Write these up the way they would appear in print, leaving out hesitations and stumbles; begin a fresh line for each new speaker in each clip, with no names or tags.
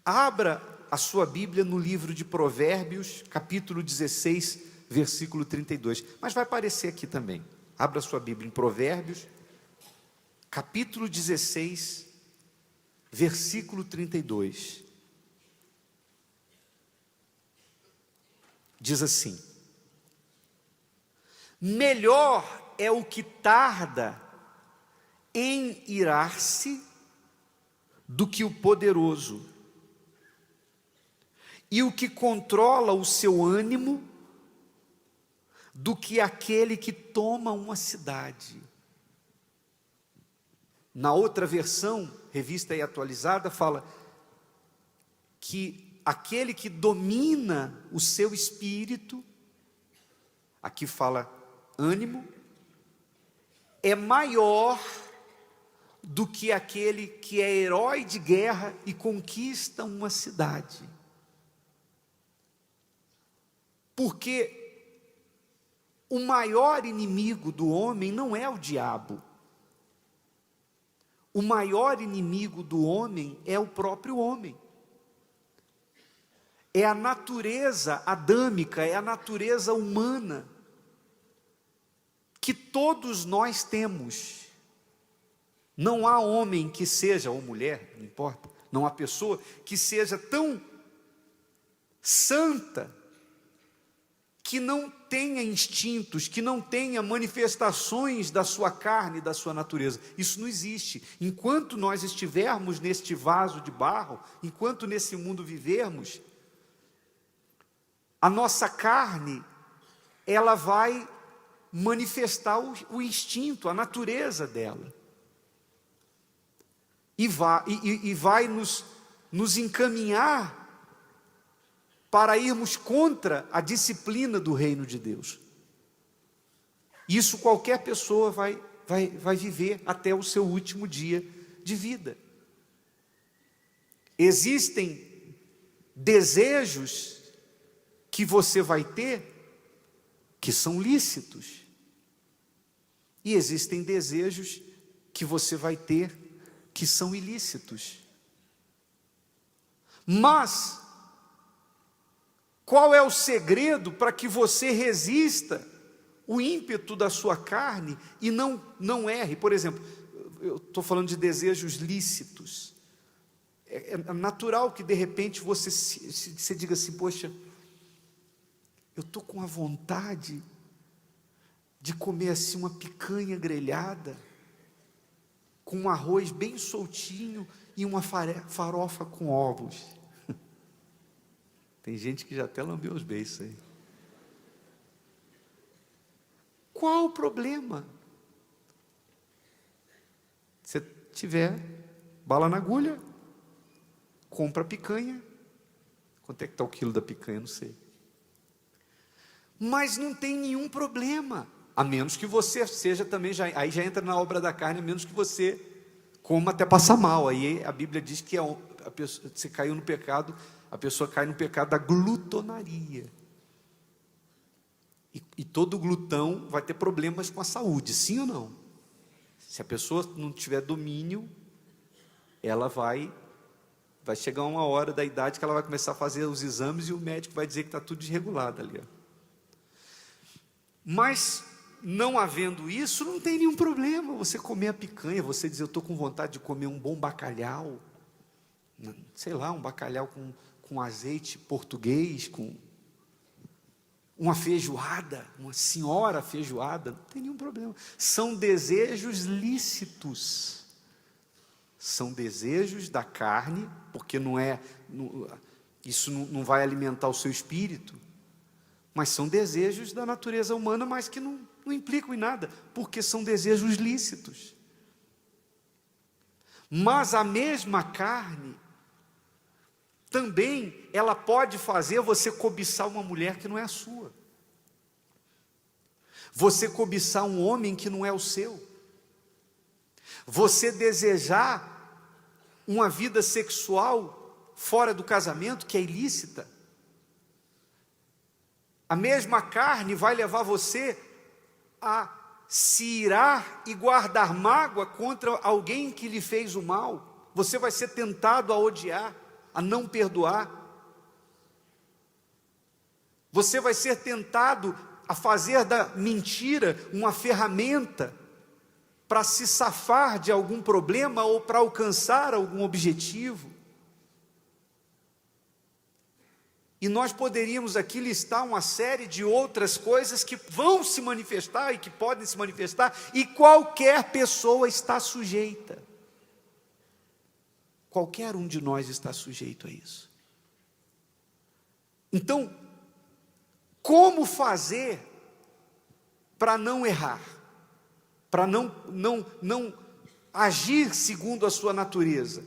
Abra a sua Bíblia no livro de Provérbios, capítulo 16, versículo 32. Mas vai aparecer aqui também. Abra a sua Bíblia em Provérbios, capítulo 16, versículo 32. Diz assim: melhor é o que tarda em irar-se do que o poderoso, e o que controla o seu ânimo do que aquele que toma uma cidade. Na outra versão, revista e atualizada, fala que aquele que domina o seu espírito, aqui fala ânimo, é maior do que aquele que é herói de guerra e conquista uma cidade. Porque o maior inimigo do homem não é o diabo. O maior inimigo do homem é o próprio homem. É a natureza adâmica, é a natureza humana que todos nós temos. Não há homem que seja, ou mulher, não importa, não há pessoa que seja tão santa que não tenha instintos, que não tenha manifestações da sua carne, da sua natureza. Isso não existe. Enquanto nós estivermos neste vaso de barro, enquanto nesse mundo vivermos, a nossa carne, ela vai manifestar o instinto, a natureza dela. E vai nos encaminhar para irmos contra a disciplina do reino de Deus. Isso qualquer pessoa vai viver até o seu último dia de vida. Existem desejos que você vai ter que são lícitos. E existem desejos que você vai ter que são ilícitos. Mas qual é o segredo para que você resista o ímpeto da sua carne e não erre? Por exemplo, eu estou falando de desejos lícitos. É natural que de repente você diga assim: poxa, eu estou com a vontade de comer assim uma picanha grelhada, com um arroz bem soltinho e uma farofa com ovos. Tem gente que já até lambeu os beiços aí. Qual o problema? Se tiver bala na agulha, compra picanha. Quanto é que está o quilo da picanha? Não sei. Mas não tem nenhum problema. A menos que você seja também, aí já entra na obra da carne, a menos que você coma até passar mal. Aí a Bíblia diz que você caiu no pecado, a pessoa cai no pecado da glutonaria. E todo glutão vai ter problemas com a saúde, sim ou não? Se a pessoa não tiver domínio, ela vai chegar uma hora da idade que ela vai começar a fazer os exames e o médico vai dizer que está tudo desregulado ali. Mas não havendo isso, não tem nenhum problema você comer a picanha, você dizer: eu estou com vontade de comer um bom bacalhau, sei lá, um bacalhau com azeite português, com uma feijoada, uma senhora feijoada, não tem nenhum problema. São desejos lícitos, são desejos da carne, porque isso não vai alimentar o seu espírito, mas são desejos da natureza humana, mas que não implicam em nada, porque são desejos lícitos. Mas a mesma carne, também, ela pode fazer você cobiçar uma mulher que não é a sua. Você cobiçar um homem que não é o seu. Você desejar uma vida sexual fora do casamento que é ilícita. A mesma carne vai levar você a se irar e guardar mágoa contra alguém que lhe fez o mal. Você vai ser tentado a odiar a não perdoar. Você vai ser tentado a fazer da mentira uma ferramenta para se safar de algum problema ou para alcançar algum objetivo. E nós poderíamos aqui listar uma série de outras coisas que vão se manifestar e que podem se manifestar, e qualquer pessoa está sujeita. Qualquer um de nós está sujeito a isso. Então, como fazer para não errar? Para não agir segundo a sua natureza?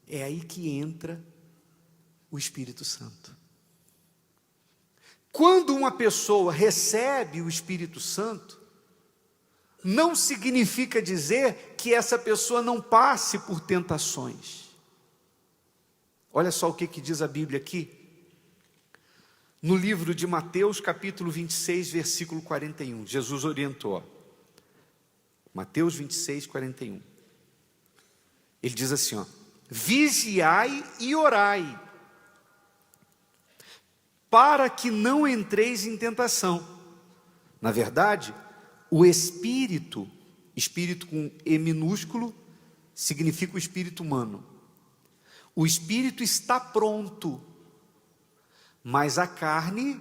É aí que entra o Espírito Santo. Quando uma pessoa recebe o Espírito Santo, não significa dizer que essa pessoa não passe por tentações. Olha só o que diz a Bíblia aqui, no livro de Mateus, capítulo 26, versículo 41. Jesus orientou, Mateus 26, 41. Ele diz assim, ó: vigiai e orai, para que não entreis em tentação. Na verdade, o espírito com E minúsculo, significa o espírito humano. O espírito está pronto, mas a carne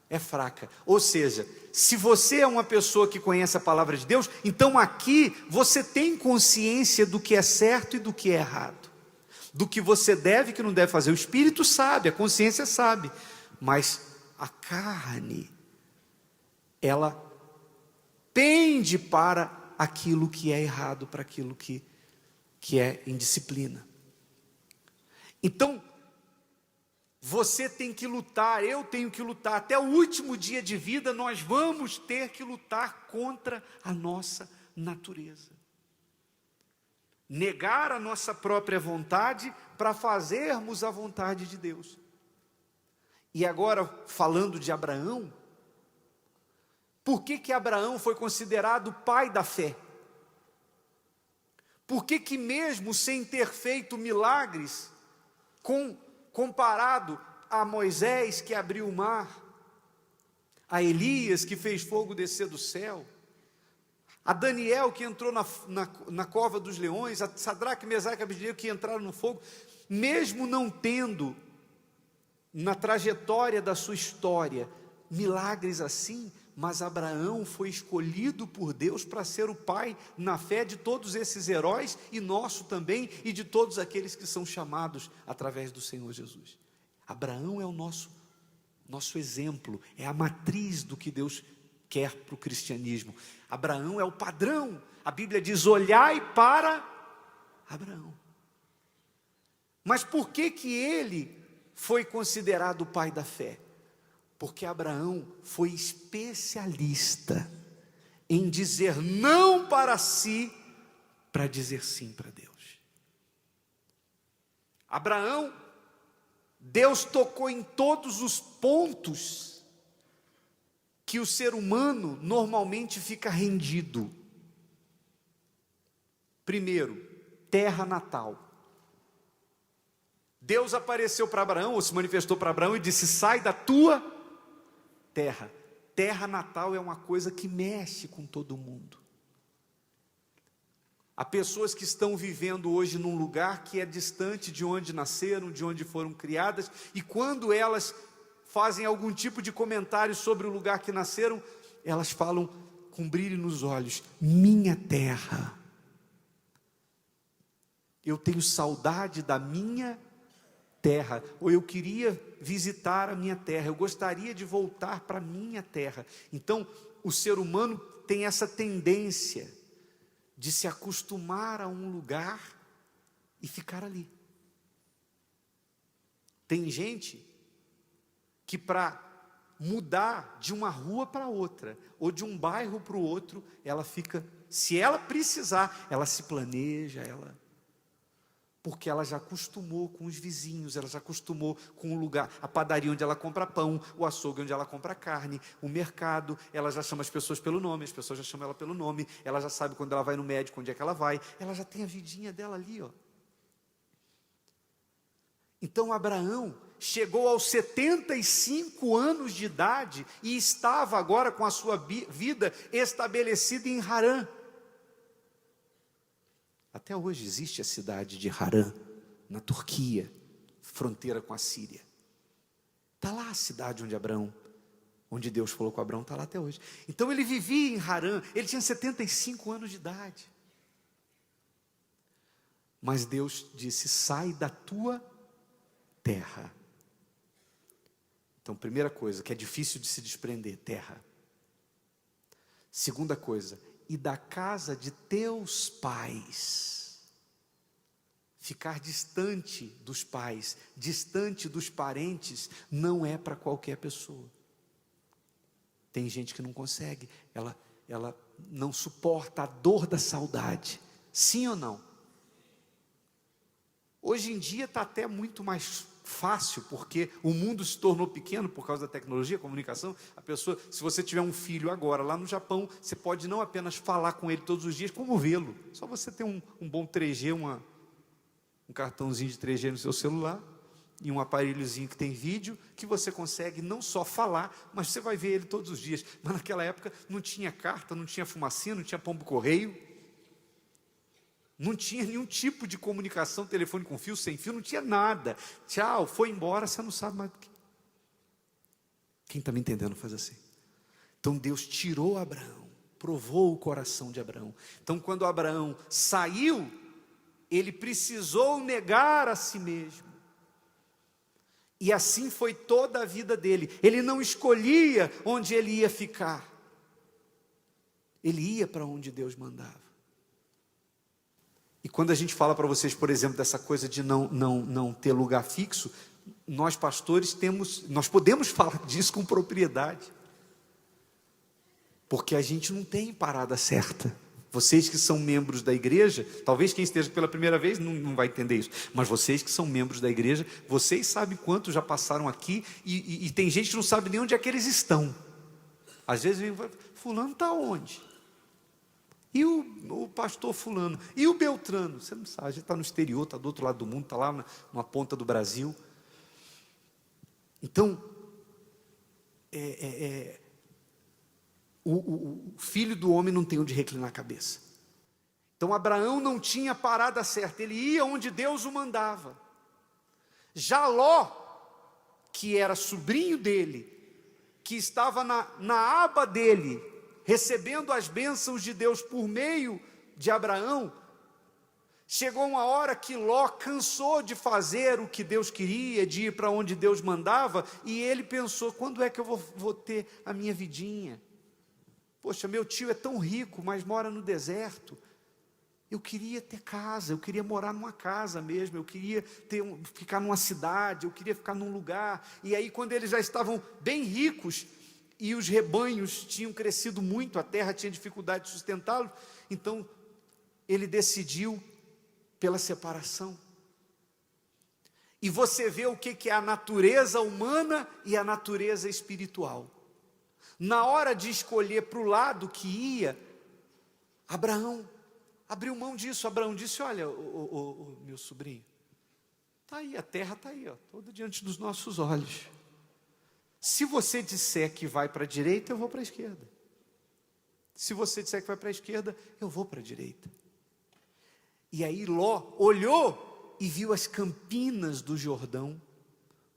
é fraca. Ou seja, se você é uma pessoa que conhece a palavra de Deus, então aqui você tem consciência do que é certo e do que é errado, do que você deve e que não deve fazer. O espírito sabe, a consciência sabe, mas a carne, ela pende para aquilo que é errado, para aquilo que é indisciplina. Então, você tem que lutar, eu tenho que lutar, até o último dia de vida nós vamos ter que lutar contra a nossa natureza. Negar a nossa própria vontade para fazermos a vontade de Deus. E agora, falando de Abraão, por que Abraão foi considerado o pai da fé? Por que mesmo sem ter feito milagres, comparado a Moisés que abriu o mar, a Elias que fez fogo descer do céu, a Daniel que entrou na cova dos leões, a Sadraque, Mesaque e Abednego que entraram no fogo, mesmo não tendo na trajetória da sua história milagres assim, mas Abraão foi escolhido por Deus para ser o pai na fé de todos esses heróis, e nosso também, e de todos aqueles que são chamados através do Senhor Jesus. Abraão é o nosso exemplo, é a matriz do que Deus quer para o cristianismo. Abraão é o padrão. A Bíblia diz: olhai para Abraão. Mas por que ele foi considerado o pai da fé? Porque Abraão foi especialista em dizer não para si, para dizer sim para Deus. Abraão, Deus tocou em todos os pontos que o ser humano normalmente fica rendido. Primeiro, terra natal. Deus apareceu para Abraão, ou se manifestou para Abraão e disse: sai da tua terra. Terra natal é uma coisa que mexe com todo mundo. Há pessoas que estão vivendo hoje num lugar que é distante de onde nasceram, de onde foram criadas, e quando elas fazem algum tipo de comentário sobre o lugar que nasceram, elas falam com brilho nos olhos: minha terra. Eu tenho saudade da minha terra, ou eu queria visitar a minha terra, eu gostaria de voltar para a minha terra. Então, o ser humano tem essa tendência de se acostumar a um lugar e ficar ali. Tem gente que para mudar de uma rua para outra, ou de um bairro para o outro, ela fica, se ela precisar, ela se planeja, porque ela já acostumou com os vizinhos, ela já acostumou com o lugar, a padaria onde ela compra pão, o açougue onde ela compra carne, o mercado, ela já chama as pessoas pelo nome, as pessoas já chamam ela pelo nome, ela já sabe quando ela vai no médico, onde é que ela vai, ela já tem a vidinha dela ali, ó. Então Abraão chegou aos 75 anos de idade e estava agora com a sua vida estabelecida em Harã. Até hoje existe a cidade de Harã, na Turquia, fronteira com a Síria. Está lá a cidade onde Deus falou com Abraão, está lá até hoje. Então ele vivia em Harã, ele tinha 75 anos de idade. Mas Deus disse: sai da tua terra. Então, primeira coisa, que é difícil de se desprender, terra. Segunda coisa, e da casa de teus pais. Ficar distante dos pais, distante dos parentes, não é para qualquer pessoa. Tem gente que não consegue, ela não suporta a dor da saudade. Sim ou não? Hoje em dia está até muito mais fácil, porque o mundo se tornou pequeno por causa da tecnologia, comunicação. A pessoa, se você tiver um filho agora lá no Japão, você pode não apenas falar com ele todos os dias, como vê-lo. Só você ter um bom 3G, um cartãozinho de 3G no seu celular, e um aparelhozinho que tem vídeo, que você consegue não só falar, mas você vai ver ele todos os dias. Mas naquela época não tinha carta, não tinha fumacinha, não tinha pombo-correio, não tinha nenhum tipo de comunicação, telefone com fio, sem fio, não tinha nada. Tchau, foi embora, você não sabe mais do que. Quem está me entendendo faz assim. Então Deus tirou Abraão, provou o coração de Abraão. Então quando Abraão saiu, ele precisou negar a si mesmo. E assim foi toda a vida dele. Ele não escolhia onde ele ia ficar. Ele ia para onde Deus mandava. E quando a gente fala para vocês, por exemplo, dessa coisa de não ter lugar fixo, nós pastores nós podemos falar disso com propriedade. Porque a gente não tem parada certa. Vocês que são membros da igreja, talvez quem esteja pela primeira vez não vai entender isso, mas vocês que são membros da igreja, vocês sabem quantos já passaram aqui, e tem gente que não sabe nem onde é que eles estão. Às vezes vem, fulano está onde? E o pastor fulano? E o Beltrano? Você não sabe, a gente está no exterior, está do outro lado do mundo, está lá numa ponta do Brasil. Então, o filho do homem não tem onde reclinar a cabeça. Então Abraão não tinha parada certa, ele ia onde Deus o mandava. Já Ló, que era sobrinho dele, que estava na aba dele, recebendo as bênçãos de Deus por meio de Abraão, chegou uma hora que Ló cansou de fazer o que Deus queria, de ir para onde Deus mandava, e ele pensou: quando é que eu vou ter a minha vidinha? Poxa, meu tio é tão rico, mas mora no deserto. Eu queria ter casa, eu queria morar numa casa mesmo, eu queria ficar numa cidade, eu queria ficar num lugar. E aí, quando eles já estavam bem ricos, e os rebanhos tinham crescido muito, a terra tinha dificuldade de sustentá-los, então ele decidiu pela separação. E você vê o que é a natureza humana e a natureza espiritual. Na hora de escolher para o lado que ia, Abraão abriu mão disso. Abraão disse: olha, meu sobrinho, está aí, a terra está aí, toda diante dos nossos olhos. Se você disser que vai para a direita, eu vou para a esquerda. Se você disser que vai para a esquerda, eu vou para a direita. E aí Ló olhou e viu as campinas do Jordão,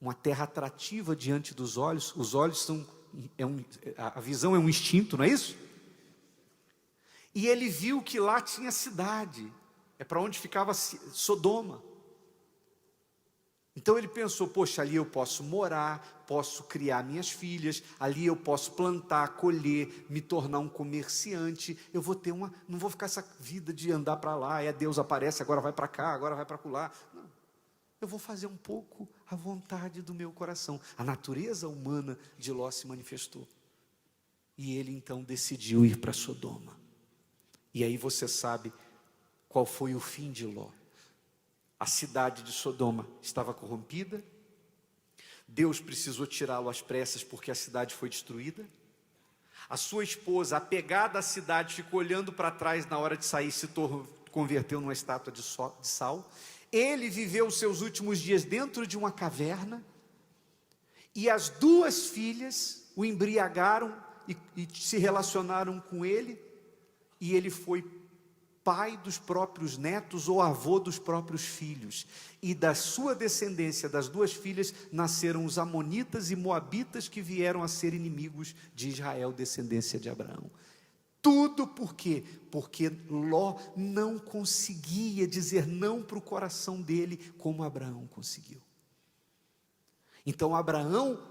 uma terra atrativa diante dos olhos. Os olhos a visão é um instinto, não é isso? E ele viu que lá tinha cidade, é para onde ficava Sodoma. Então ele pensou: poxa, ali eu posso morar, posso criar minhas filhas, ali eu posso plantar, colher, me tornar um comerciante, eu vou ter não vou ficar essa vida de andar para lá, Deus aparece, agora vai para cá, agora vai para lá. Não, eu vou fazer um pouco a vontade do meu coração. A natureza humana de Ló se manifestou. E ele então decidiu ir para Sodoma. E aí você sabe qual foi o fim de Ló. A cidade de Sodoma estava corrompida. Deus precisou tirá-lo às pressas porque a cidade foi destruída. A sua esposa, apegada à cidade, ficou olhando para trás na hora de sair, se converteu numa estátua de sal. Ele viveu os seus últimos dias dentro de uma caverna, e as duas filhas o embriagaram e se relacionaram com ele, e ele foi pai dos próprios netos ou avô dos próprios filhos, e da sua descendência, das duas filhas, nasceram os amonitas e moabitas, que vieram a ser inimigos de Israel, descendência de Abraão. Tudo por quê? Porque Ló não conseguia dizer não para o coração dele, como Abraão conseguiu. Então Abraão,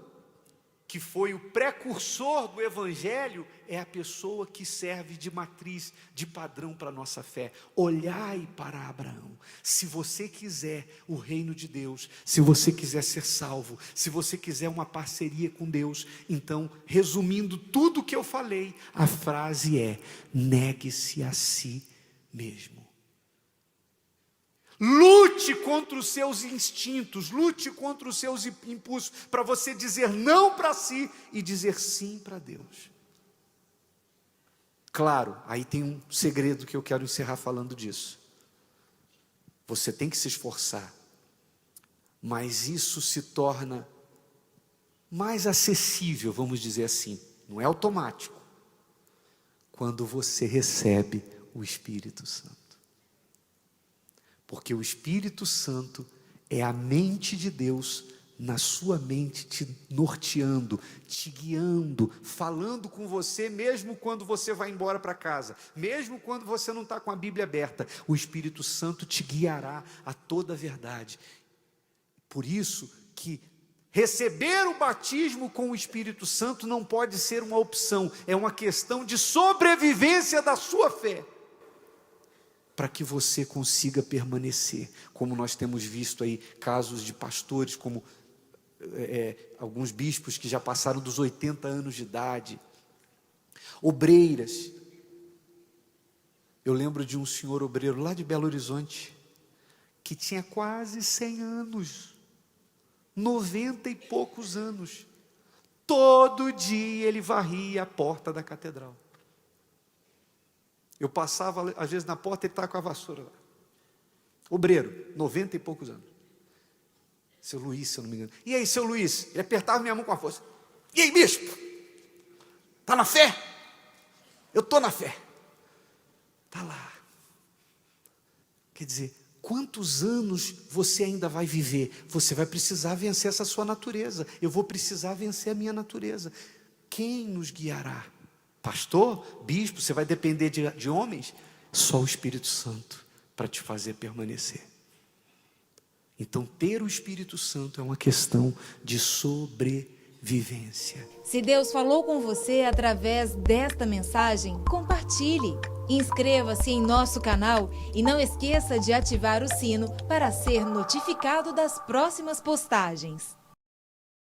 que foi o precursor do Evangelho, é a pessoa que serve de matriz, de padrão para a nossa fé. Olhai para Abraão. Se você quiser o reino de Deus, se você quiser ser salvo, se você quiser uma parceria com Deus, então, resumindo tudo o que eu falei, a frase é: negue-se a si mesmo. Lute contra os seus instintos, lute contra os seus impulsos, para você dizer não para si e dizer sim para Deus. Claro, aí tem um segredo que eu quero encerrar falando disso. Você tem que se esforçar, mas isso se torna mais acessível, vamos dizer assim, não é automático, quando você recebe o Espírito Santo. Porque o Espírito Santo é a mente de Deus na sua mente, te norteando, te guiando, falando com você, mesmo quando você vai embora para casa, mesmo quando você não está com a Bíblia aberta, o Espírito Santo te guiará a toda a verdade. Por isso que receber o batismo com o Espírito Santo não pode ser uma opção, é uma questão de sobrevivência da sua fé, para que você consiga permanecer, como nós temos visto aí, casos de pastores, como alguns bispos que já passaram dos 80 anos de idade, obreiras. Eu lembro de um senhor obreiro lá de Belo Horizonte, que tinha quase 100 anos, 90 e poucos anos, todo dia ele varria a porta da catedral. Eu passava, às vezes, na porta, ele estava com a vassoura lá. Obreiro, 90 e poucos anos. Seu Luiz, se eu não me engano. E aí, seu Luiz? Ele apertava minha mão com a força. E aí, bispo? Está na fé? Eu estou na fé. Está lá. Quer dizer, quantos anos você ainda vai viver? Você vai precisar vencer essa sua natureza. Eu vou precisar vencer a minha natureza. Quem nos guiará? Pastor, bispo, você vai depender de homens? Só o Espírito Santo para te fazer permanecer. Então, ter o Espírito Santo é uma questão de sobrevivência.
Se Deus falou com você através desta mensagem, compartilhe. Inscreva-se em nosso canal e não esqueça de ativar o sino para ser notificado das próximas postagens.